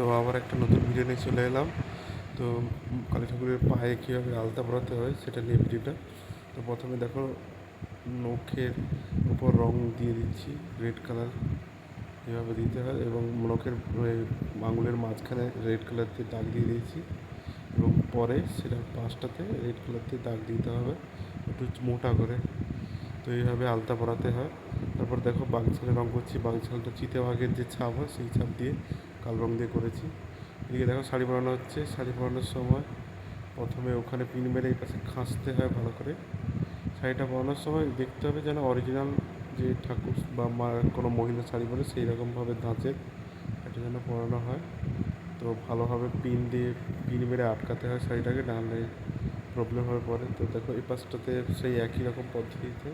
তো আবার একটা নতুন ভিডিও নিয়ে চলে এলাম। তো কালী ঠাকুরের পায়ে কীভাবে আলতা পরাতে হয় সেটা নিয়ে ভিডিওটা। তো প্রথমে দেখো, নখের উপর রং দিয়ে দিচ্ছি রেড কালার, এভাবে দিতে হয় এবং নখের আঙুলের মাঝখানে রেড কালার দিয়ে দাগ দিয়ে দিয়েছি এবং পরে সেটা পাশটাতে রেড কালার দিয়ে দাগ দিতে হবে একটু মোটা করে। তো এইভাবে আলতা পরাতে হয়। তারপর দেখো বাংছালে রঙ করছি, বাংছালটা চিতাবাঘের যে ছাপ হয় সেই ছাপ দিয়ে কালো রঙ দিয়ে করেছি। এদিকে দেখো শাড়ি পরানো হচ্ছে। শাড়ি পরানোর সময় প্রথমে ওখানে পিন মেরে এই পাশে খাঁচতে হয় ভালো করে। শাড়িটা পরানোর সময় দেখতে হবে যেন অরিজিনাল যে ঠাকুর বা মা কোনো মহিলা শাড়ি পরে সেই রকমভাবে ধাঁচের এটা যেন পরানো হয়। তো ভালোভাবে পিন মেরে আটকাতে হয় শাড়িটাকে, নাহলে প্রবলেম হয়ে পড়ে। তো দেখো এই পাশটাতে সেই একই রকম পদ্ধতিতে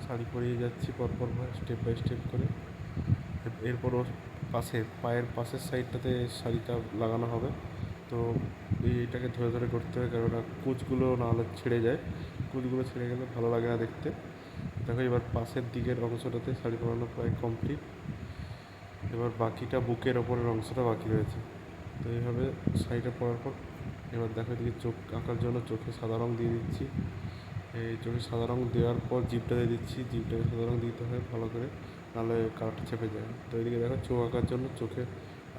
শাড়ি পরিয়ে যাচ্ছি পরপর স্টেপ বাই স্টেপ করে। এরপরও পায়ের পাশের সাইডটাতে শাড়িটা লাগানো হবে। তো এইটাকে ধরে ধরে করতে হয়, কেননা কুঁচগুলো নাহলে ছিঁড়ে যায়। কুঁচগুলো ছিঁড়ে গেলে ভালো লাগে না দেখতে। দেখো এবার পাশের দিকের অংশটাতে শাড়ি পরানো প্রায় কমপ্লিট। এবার বাকিটা বুকের ওপরের অংশটা বাকি রয়েছে। তো এইভাবে শাড়িটা পরার পর এবার দেখো এদিকে চোখ আঁকার জন্য চোখে সাদা রঙ দিয়ে দিচ্ছি। এই চোখে সাদা রঙ দেওয়ার পর জিভটা দিয়ে দিচ্ছি, জিভটাকে সাদা রঙ দিতে হয় ভালো করে, নাহলে কালারটা চেপে যায়। তো এদিকে দেখো চোখ আঁকার জন্য চোখে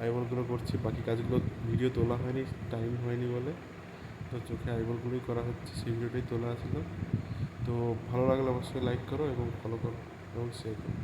আইবলগুলো করছি, বাকি কাজগুলো ভিডিও তোলা হয়নি, টাইম হয়নি বলে। তো চোখে আইবলগুলোই করা হচ্ছে, সেই ভিডিওটাই তোলা ছিল। তো ভালো লাগলে অবশ্যই লাইক করো এবং ফলো করো এবং শেয়ার করো।